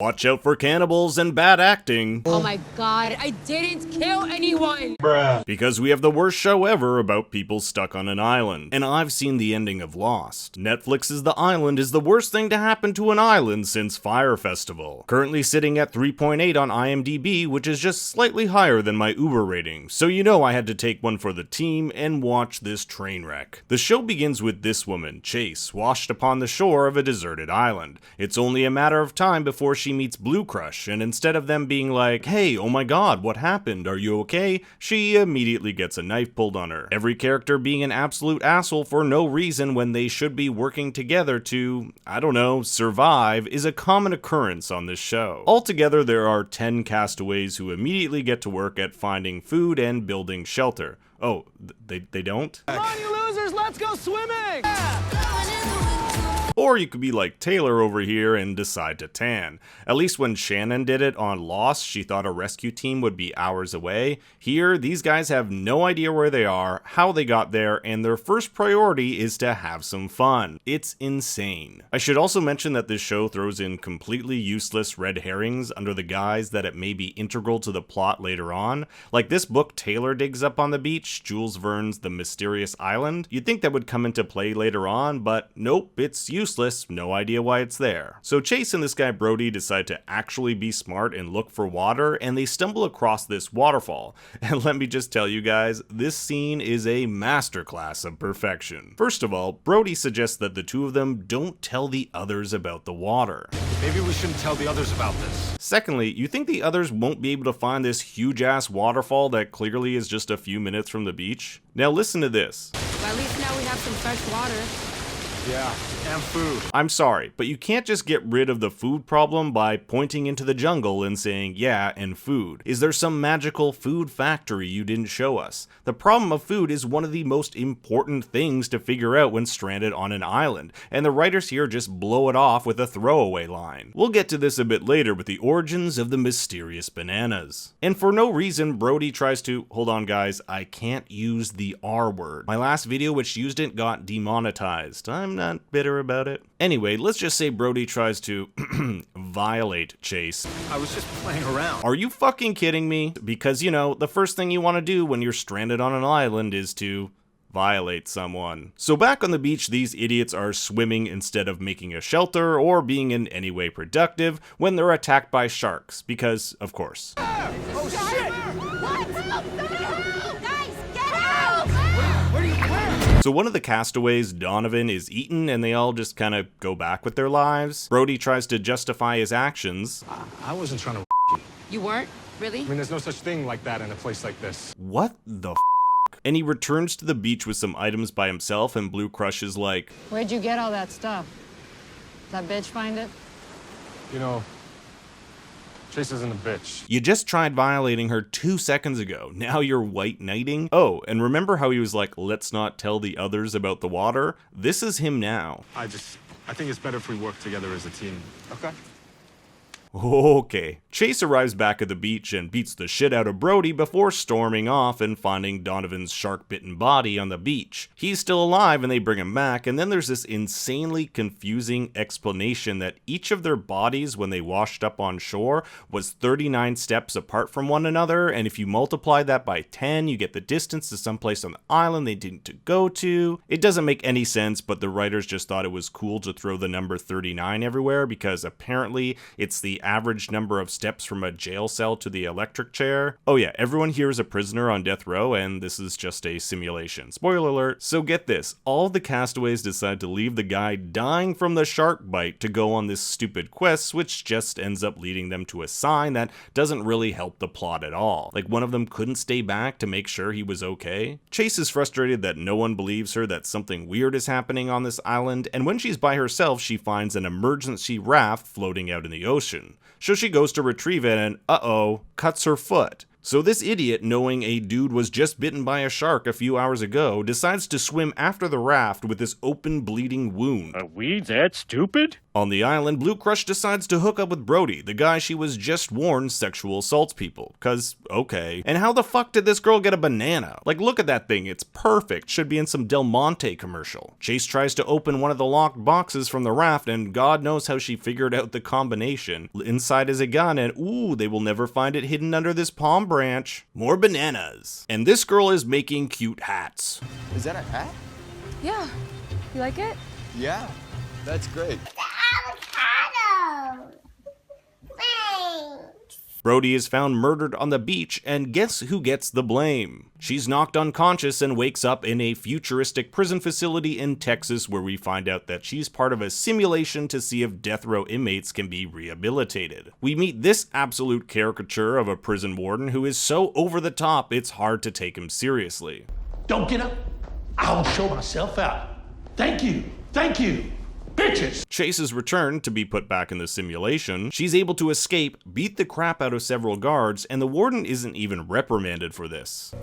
Watch out for cannibals and bad acting. Oh my god, I didn't kill anyone! Bruh. Because we have the worst show ever about people stuck on an island. And I've seen the ending of Lost. Netflix's The Island is the worst thing to happen to an island since Fire Festival. Currently sitting at 3.8 on IMDb, which is just slightly higher than my Uber rating. So you know I had to take one for the team and watch this train wreck. The show begins with this woman, Chase, washed upon the shore of a deserted island. It's only a matter of time before she meets Blue Crush, and instead of them being like, hey, oh my god, what happened, are you okay? She immediately gets a knife pulled on her. Every character being an absolute asshole for no reason when they should be working together to, I don't know, survive is a common occurrence on this show. Altogether, there are 10 castaways who immediately get to work at finding food and building shelter. Oh, they don't? Come on, you losers, let's go swimming! Or you could be like Taylor over here and decide to tan. At least when Shannon did it on Lost, she thought a rescue team would be hours away. Here, these guys have no idea where they are, how they got there, and their first priority is to have some fun. It's insane. I should also mention that this show throws in completely useless red herrings under the guise that it may be integral to the plot later on. Like this book Taylor digs up on the beach, Jules Verne's The Mysterious Island. You'd think that would come into play later on, but nope, it's useless. No idea why it's there. So Chase and this guy Brody decide to actually be smart and look for water, and they stumble across this waterfall. And let me just tell you guys, this scene is a masterclass of perfection. First of all, Brody suggests that the two of them don't tell the others about the water. Maybe we shouldn't tell the others about this. Secondly, you think the others won't be able to find this huge-ass waterfall that clearly is just a few minutes from the beach? Now listen to this. But at least now we have some fresh water. Yeah, and food. I'm sorry, but you can't just get rid of the food problem by pointing into the jungle and saying, yeah, and food. Is there some magical food factory you didn't show us? The problem of food is one of the most important things to figure out when stranded on an island, and the writers here just blow it off with a throwaway line. We'll get to this a bit later with the origins of the mysterious bananas. And for no reason, Brody tries to, hold on guys, I can't use the R word. My last video which used it got demonetized. I'm not bitter about it. Anyway, let's just say Brody tries to violate Chase. I was just playing around. Are you fucking kidding me? Because, you know, the first thing you want to do when you're stranded on an island is to violate someone. So back on the beach, these idiots are swimming instead of making a shelter or being in any way productive when they're attacked by sharks, because, of course. Oh shit! So one of the castaways, Donovan, is eaten and they all just kind of go back with their lives. Brody tries to justify his actions. I wasn't trying to You weren't? Really? I mean, there's no such thing like that in a place like this. What the And he returns to the beach with some items by himself, and Blue Crush is like, Where'd you get all that stuff? That bitch find it? You know, Chase isn't a bitch. you just tried violating her 2 seconds ago. Now you're white knighting? Oh, and remember how he was like, let's not tell the others about the water? This is him now. I think it's better if we work together as a team. Okay. Okay. Chase arrives back at the beach and beats the shit out of Brody before storming off and finding Donovan's shark-bitten body on the beach. He's still alive and they bring him back, and then there's this insanely confusing explanation that each of their bodies when they washed up on shore was 39 steps apart from one another, and if you multiply that by 10, you get the distance to someplace on the island they didn't go to. It doesn't make any sense, but the writers just thought it was cool to throw the number 39 everywhere because apparently it's the average number of steps from a jail cell to the electric chair. Oh yeah, everyone here is a prisoner on death row, and this is just a simulation. Spoiler alert. So get this, all the castaways decide to leave the guy dying from the shark bite to go on this stupid quest, which just ends up leading them to a sign that doesn't really help the plot at all. Like one of them couldn't stay back to make sure he was okay. Chase is frustrated that no one believes her that something weird is happening on this island, and when she's by herself, she finds an emergency raft floating out in the ocean. So she goes to retrieve it and, uh-oh, cuts her foot. So this idiot, knowing a dude was just bitten by a shark a few hours ago, decides to swim after the raft with this open bleeding wound. Are we that stupid? On the island, Blue Crush decides to hook up with Brody, the guy she was just warned sexual assaults people. Cause, okay. And how the fuck did this girl get a banana? Like, look at that thing, it's perfect. Should be in some Del Monte commercial. Chase tries to open one of the locked boxes from the raft, and God knows how she figured out the combination. Inside is a gun, and ooh, they will never find it hidden under this palm branch. More bananas. And this girl is making cute hats. Is that a hat? Yeah. You like it? Yeah, that's great. Avocado! Thanks! Brody is found murdered on the beach, and guess who gets the blame? She's knocked unconscious and wakes up in a futuristic prison facility in Texas, where we find out that she's part of a simulation to see if death row inmates can be rehabilitated. We meet this absolute caricature of a prison warden who is so over the top it's hard to take him seriously. Don't get up. I'll show myself out. Thank you. Thank you. Bitches. Chase is returned to be put back in the simulation. She's able to escape, beat the crap out of several guards, and the warden isn't even reprimanded for this.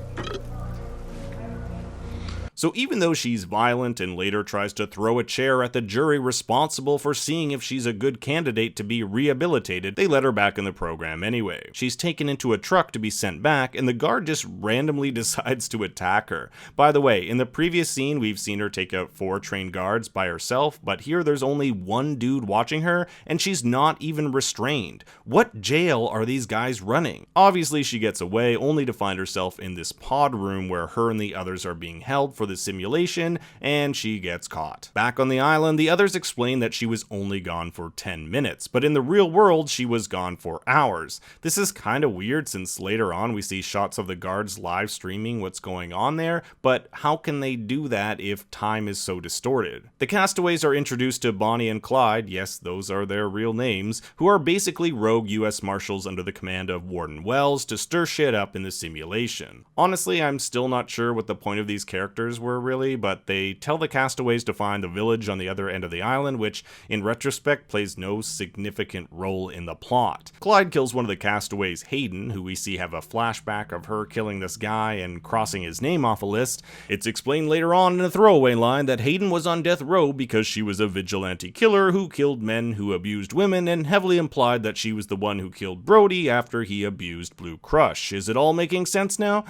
So even though she's violent and later tries to throw a chair at the jury responsible for seeing if she's a good candidate to be rehabilitated, they let her back in the program anyway. She's taken into a truck to be sent back, and the guard just randomly decides to attack her. By the way, in the previous scene, we've seen her take out 4 trained guards by herself, but here there's only one dude watching her, and she's not even restrained. What jail are these guys running? Obviously, she gets away, only to find herself in this pod room where her and the others are being held for the simulation, and she gets caught. Back on the island, the others explain that she was only gone for 10 minutes, but in the real world, she was gone for hours. This is kind of weird since later on we see shots of the guards live streaming what's going on there, but how can they do that if time is so distorted? The castaways are introduced to Bonnie and Clyde, yes, those are their real names, who are basically rogue US Marshals under the command of Warden Wells to stir shit up in the simulation. Honestly, I'm still not sure what the point of these characters were really, but they tell the castaways to find the village on the other end of the island, which in retrospect plays no significant role in the plot. Clyde kills one of the castaways, Hayden, who we see have a flashback of her killing this guy and crossing his name off a list. It's explained later on in a throwaway line that Hayden was on death row because she was a vigilante killer who killed men who abused women, and heavily implied that she was the one who killed Brody after he abused Blue Crush. Is it all making sense now?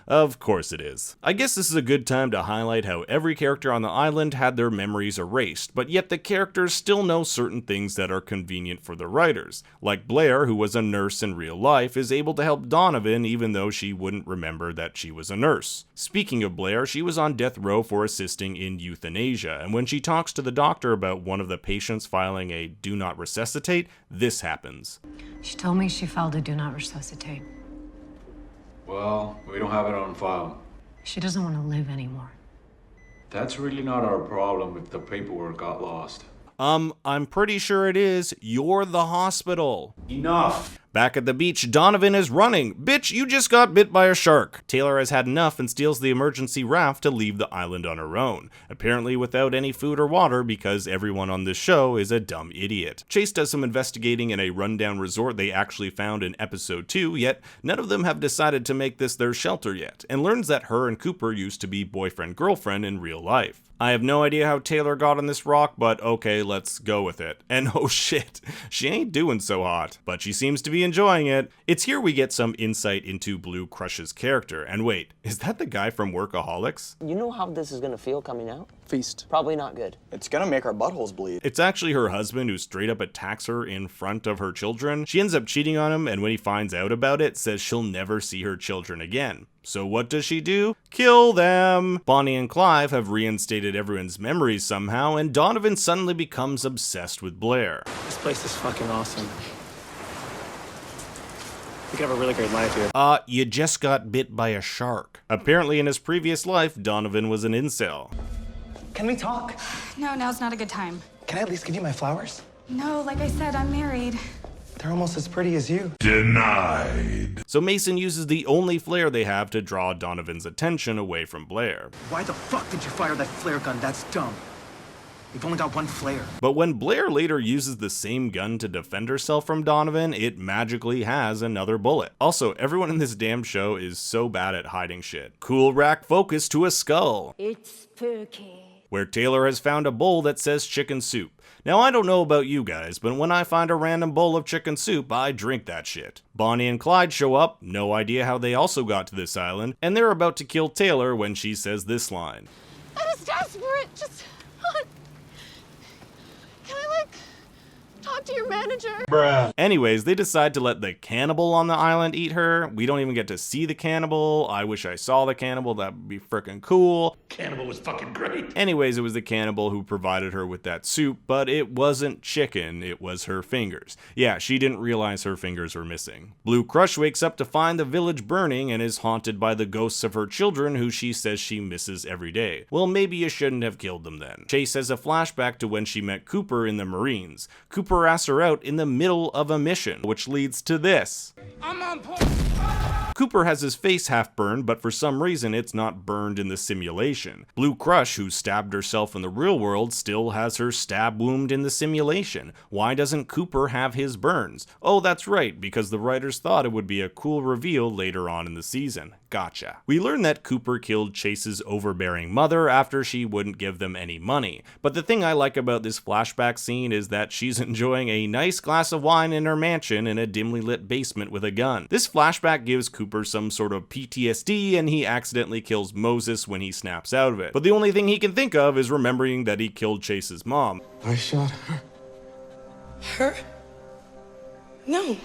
Of course it is. I guess this is a good time to highlight how every character on the island had their memories erased, but yet the characters still know certain things that are convenient for the writers. Like Blair, who was a nurse in real life, is able to help Donovan even though she wouldn't remember that she was a nurse. Speaking of Blair, she was on death row for assisting in euthanasia, and when she talks to the doctor about one of the patients filing a do not resuscitate, this happens. She told me she filed a do not resuscitate. Well, we don't have it on file. She doesn't want to live anymore. That's really not our problem if the paperwork got lost. I'm pretty sure it is. You're the hospital. Enough. Back at the beach, Donovan is running. Bitch, you just got bit by a shark. Taylor has had enough and steals the emergency raft to leave the island on her own, apparently without any food or water because everyone on this show is a dumb idiot. Chase does some investigating in a rundown resort they actually found in episode 2, yet none of them have decided to make this their shelter yet, and learns that her and Cooper used to be boyfriend-girlfriend in real life. I have no idea how Taylor got on this rock, but okay, let's go with it. And oh shit, she ain't doing so hot, but she seems to be enjoying it. It's here we get some insight into Blue Crush's character. And wait, is that the guy from Workaholics? You know how this is gonna feel coming out? Feast. Probably not good. It's gonna make our buttholes bleed. It's actually her husband who straight up attacks her in front of her children. She ends up cheating on him, and when he finds out about it, says she'll never see her children again. So what does she do? Kill them! Bonnie and Clive have reinstated everyone's memories somehow, and Donovan suddenly becomes obsessed with Blair. This place is fucking awesome. We could have a really great life here. You just got bit by a shark. Apparently in his previous life, Donovan was an incel. Can we talk? No, now's not a good time. Can I at least give you my flowers? No, like I said, I'm married. They're almost as pretty as you. Denied. So Mason uses the only flare they have to draw Donovan's attention away from Blair. Why the fuck did you fire that flare gun? That's dumb. We've only got one flare. But when Blair later uses the same gun to defend herself from Donovan, it magically has another bullet. Also, everyone in this damn show is so bad at hiding shit. Cool rack focus to a skull. It's spooky. Where Taylor has found a bowl that says chicken soup. Now, I don't know about you guys, but when I find a random bowl of chicken soup, I drink that shit. Bonnie and Clyde show up, no idea how they also got to this island, and they're about to kill Taylor when she says this line. That is desperate. Just... Can I, talk to your manager? Anyways, they decide to let the cannibal on the island eat her. We don't even get to see the cannibal. I wish I saw the cannibal. That would be freaking cool. Cannibal was fucking great. Anyways, it was the cannibal who provided her with that soup, but it wasn't chicken, it was her fingers. Yeah, she didn't realize her fingers were missing. Blue Crush wakes up to find the village burning and is haunted by the ghosts of her children who she says she misses every day. Well, maybe you shouldn't have killed them then. Chase has a flashback to when she met Cooper in the Marines. Cooper asks her out in the middle of a mission, which leads to this. I'm on point. Cooper has his face half burned, but for some reason it's not burned in the simulation. Blue Crush, who stabbed herself in the real world, still has her stab wound in the simulation. Why doesn't Cooper have his burns? Oh, that's right, because the writers thought it would be a cool reveal later on in the season. Gotcha. We learn that Cooper killed Chase's overbearing mother after she wouldn't give them any money. But the thing I like about this flashback scene is that she's enjoying a nice glass of wine in her mansion in a dimly lit basement with a gun. This flashback gives Cooper some sort of PTSD and he accidentally kills Moses when he snaps out of it. But the only thing he can think of is remembering that he killed Chase's mom. I shot her. Her? No.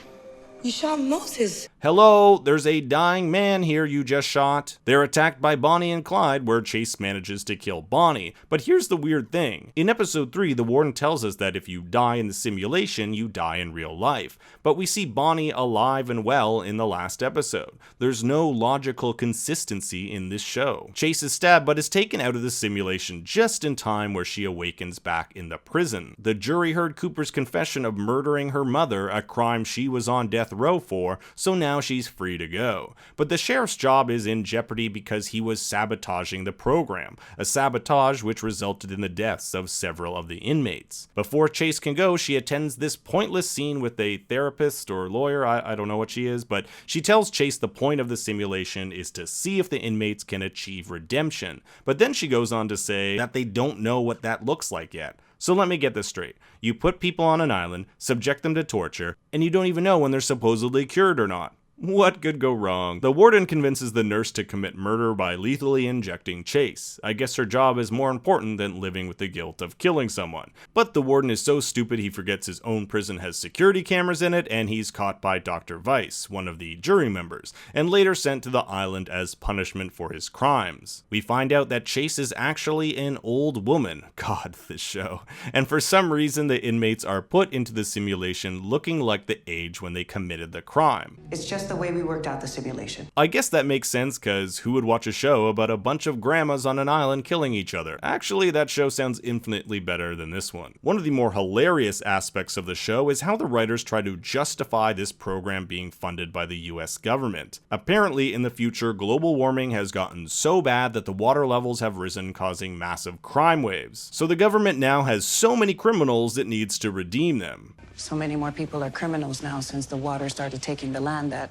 You shot Moses. Hello, there's a dying man here you just shot. They're attacked by Bonnie and Clyde, where Chase manages to kill Bonnie. But here's the weird thing. In episode 3, the warden tells us that if you die in the simulation, you die in real life. But we see Bonnie alive and well in the last episode. There's no logical consistency in this show. Chase is stabbed but is taken out of the simulation just in time where she awakens back in the prison. The jury heard Cooper's confession of murdering her mother, a crime she was on death row for, so now she's free to go. But the sheriff's job is in jeopardy because he was sabotaging the program, a sabotage which resulted in the deaths of several of the inmates. Before Chase can go, she attends this pointless scene with a therapist or lawyer, I don't know what she is, but she tells Chase the point of the simulation is to see if the inmates can achieve redemption. But then she goes on to say that they don't know what that looks like yet. So let me get this straight. You put people on an island, subject them to torture, and you don't even know when they're supposedly cured or not. What could go wrong? The warden convinces the nurse to commit murder by lethally injecting Chase. I guess her job is more important than living with the guilt of killing someone. But the warden is so stupid he forgets his own prison has security cameras in it, and he's caught by Dr. Weiss, one of the jury members, and later sent to the island as punishment for his crimes. We find out that Chase is actually an old woman. God, this show. And for some reason, the inmates are put into the simulation looking like the age when they committed the crime. It's just the way we worked out the simulation. I guess that makes sense, cause who would watch a show about a bunch of grandmas on an island killing each other? Actually, that show sounds infinitely better than this one. One of the more hilarious aspects of the show is how the writers try to justify this program being funded by the US government. Apparently, in the future, global warming has gotten so bad that the water levels have risen, causing massive crime waves. So the government now has so many criminals it needs to redeem them. So many more people are criminals now since the water started taking the land that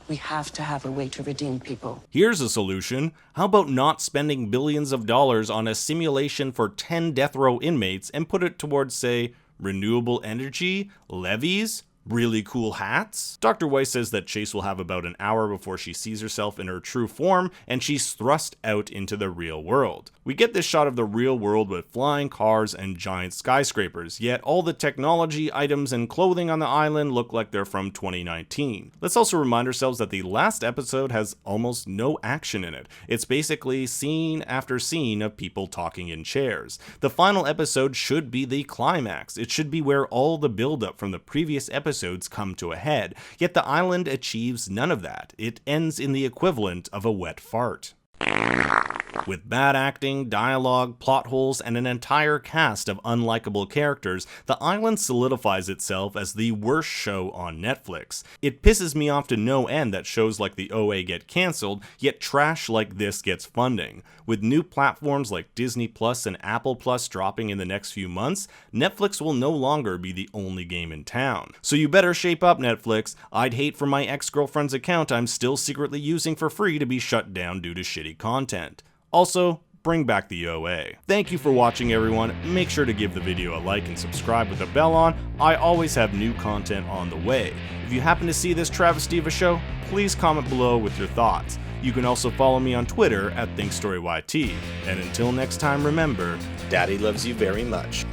we have to have a way to redeem people. Here's a solution. How about not spending billions of dollars on a simulation for 10 death row inmates and put it towards, say, renewable energy, levees, really cool hats? Dr. Weiss says that Chase will have about an hour before she sees herself in her true form, and she's thrust out into the real world. We get this shot of the real world with flying cars and giant skyscrapers, yet all the technology, items, and clothing on the island look like they're from 2019. Let's also remind ourselves that the last episode has almost no action in it. It's basically scene after scene of people talking in chairs. The final episode should be the climax. It should be where all the buildup from the previous episodes come to a head, yet the island achieves none of that. It ends in the equivalent of a wet fart. With bad acting, dialogue, plot holes, and an entire cast of unlikable characters, The Island solidifies itself as the worst show on Netflix. It pisses me off to no end that shows like the OA get cancelled, yet trash like this gets funding. With new platforms like Disney Plus and Apple Plus dropping in the next few months, Netflix will no longer be the only game in town. So you better shape up, Netflix. I'd hate for my ex-girlfriend's account I'm still secretly using for free to be shut down due to shitty content. Also, bring back the OA. Thank you for watching, everyone. Make sure to give the video a like and subscribe with the bell on. I always have new content on the way. If you happen to see this travesty of a show, please comment below with your thoughts. You can also follow me on Twitter at ThinkStoryYT. And until next time, remember, Daddy loves you very much.